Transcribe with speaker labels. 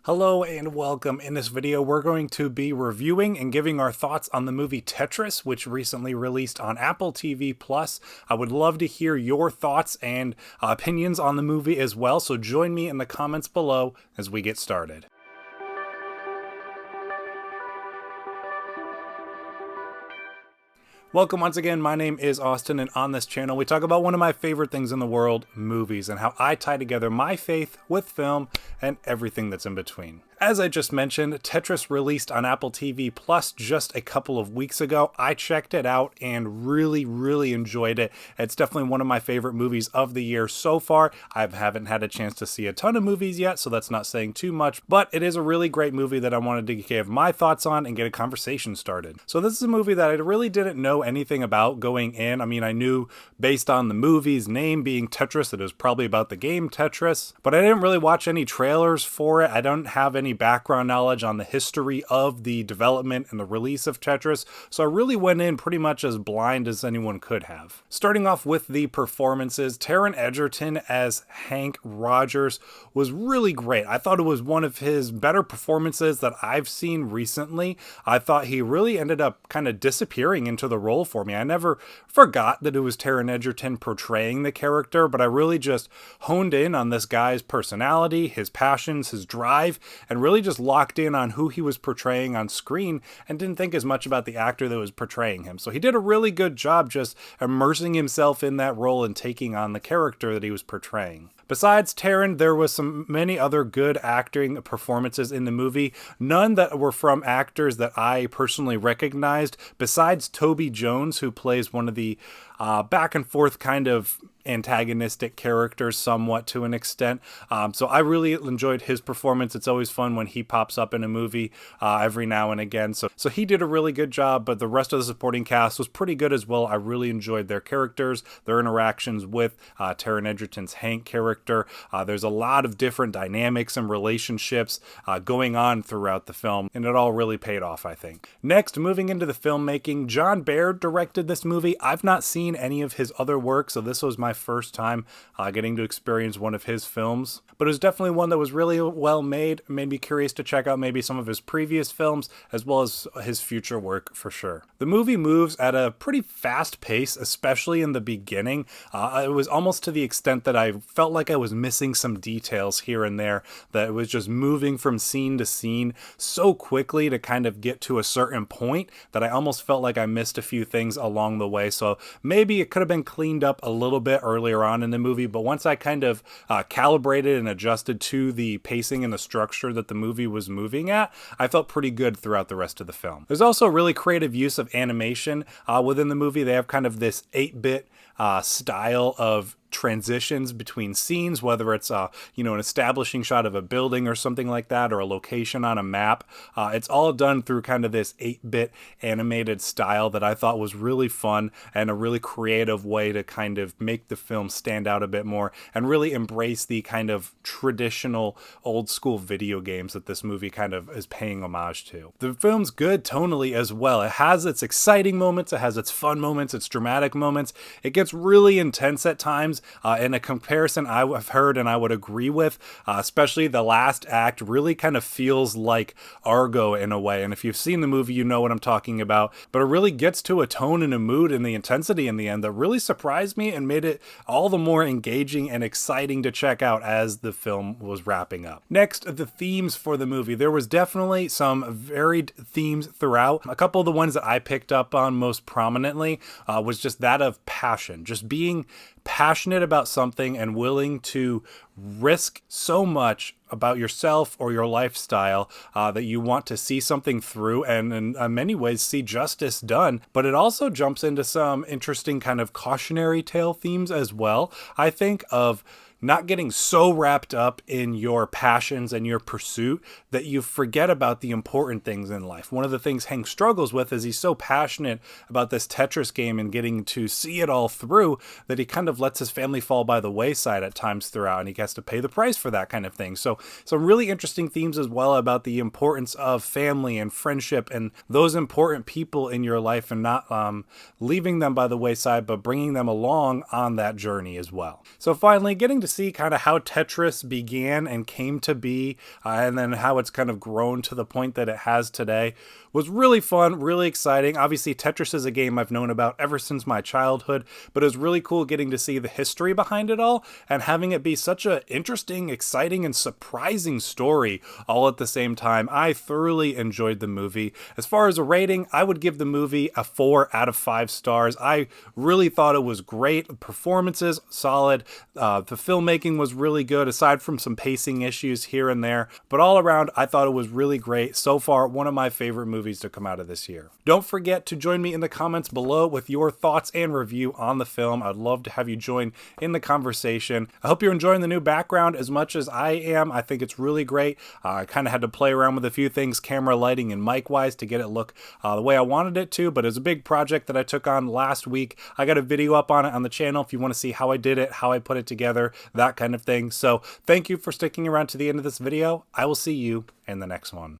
Speaker 1: Hello and welcome. In this video, we're going to be reviewing and giving our thoughts on the movie Tetris, which recently released on Apple TV+. I would love to hear your thoughts and opinions on the movie as well, so join me in the comments below as we get started. Welcome once again, my name is Austin, and on this channel we talk about one of my favorite things in the world, movies, and how I tie together my faith with film and everything that's in between. As I just mentioned, Tetris released on Apple TV Plus just a couple of weeks ago. I checked it out and really enjoyed it. It's definitely one of my favorite movies of the year so far. I haven't had a chance to see a ton of movies yet, so that's not saying too much, but it is a really great movie that I wanted to give my thoughts on and get a conversation started. So this is a movie that I really didn't know anything about going in. I mean, I knew based on the movie's name being Tetris, it was probably about the game Tetris, but I didn't really watch any trailers for it. I don't have any background knowledge on the history of the development and the release of Tetris, so I really went in pretty much as blind as anyone could have. Starting off with the performances, Taron Egerton as Hank Rogers was really great. I thought it was one of his better performances that I've seen recently. I thought he really ended up kind of disappearing into the role for me. I never forgot that it was Taron Egerton portraying the character, but I really just honed in on this guy's personality, his passions, his drive, and really just locked in on who he was portraying on screen and didn't think as much about the actor that was portraying him. So he did a really good job just immersing himself in that role and taking on the character that he was portraying. Besides Taron, there was many other good acting performances in the movie, none that were from actors that I personally recognized, besides Toby Jones, who plays one of the back and forth kind of antagonistic characters somewhat to an extent. So I really enjoyed his performance. It's always fun when he pops up in a movie every now and again. So he did a really good job, but the rest of the supporting cast was pretty good as well. I really enjoyed their characters, their interactions with Taron Egerton's Hank character. There's a lot of different dynamics and relationships going on throughout the film, and it all really paid off, I think. Next, moving into the filmmaking, John Baird directed this movie. I've not seen any of his other work, so this was my first time getting to experience one of his films, but it was definitely one that was really well made. Made me curious to check out maybe some of his previous films as well as his future work for sure. The movie moves at a pretty fast pace, especially in the beginning. It was almost to the extent that I felt like I was missing some details here and there, that it was just moving from scene to scene so quickly to kind of get to a certain point that I almost felt like I missed a few things along the way. So maybe it could have been cleaned up a little bit earlier on in the movie, but once I kind of calibrated and adjusted to the pacing and the structure that the movie was moving at, I felt pretty good throughout the rest of the film. There's also a really creative use of animation within the movie. They have kind of this 8-bit style of transitions between scenes, whether it's an establishing shot of a building or something like that, or a location on a map. It's all done through kind of this 8-bit animated style that I thought was really fun and a really creative way to kind of make the film stand out a bit more and really embrace the kind of traditional old school video games that this movie kind of is paying homage to. The film's good tonally as well. It has its exciting moments, it has its fun moments, its dramatic moments. It gets really intense at times. In a comparison I've heard and I would agree with, especially the last act really kind of feels like Argo in a way. And if you've seen the movie, you know what I'm talking about. But it really gets to a tone and a mood and the intensity in the end that really surprised me and made it all the more engaging and exciting to check out as the film was wrapping up. Next, the themes for the movie. There was definitely some varied themes throughout. A couple of the ones that I picked up on most prominently was just that of passion, just being passionate about something and willing to risk so much about yourself or your lifestyle that you want to see something through and in many ways see justice done. But it also jumps into some interesting kind of cautionary tale themes as well, I think, of not getting so wrapped up in your passions and your pursuit that you forget about the important things in life. One of the things Hank struggles with is he's so passionate about this Tetris game and getting to see it all through that he kind of lets his family fall by the wayside at times throughout, and he has to pay the price for that kind of thing. So some really interesting themes as well about the importance of family and friendship and those important people in your life, and not leaving them by the wayside, but bringing them along on that journey as well. So finally, getting to see kind of how Tetris began and came to be, and then how it's kind of grown to the point that it has today was really fun, really exciting. Obviously, Tetris is a game I've known about ever since my childhood, but it was really cool getting to see the history behind it all and having it be such an interesting, exciting, and surprising story all at the same time. I thoroughly enjoyed the movie. As far as a rating, I would give the movie a 4 out of 5 stars. I really thought it was great. Performances, solid. The filmmaking was really good, aside from some pacing issues here and there. But all around, I thought it was really great. So far, one of my favorite movies to come out of this year. Don't forget to join me in the comments below with your thoughts and review on the film. I'd love to have you join in the conversation. I hope you're enjoying the new background as much as I am. I think it's really great. I kind of had to play around with a few things, camera, lighting, and mic wise, to get it look the way I wanted it to, but it was a big project that I took on last week. I got a video up on it on the channel if you want to see how I did it, how I put it together, that kind of thing. So thank you for sticking around to the end of this video. I will see you in the next one.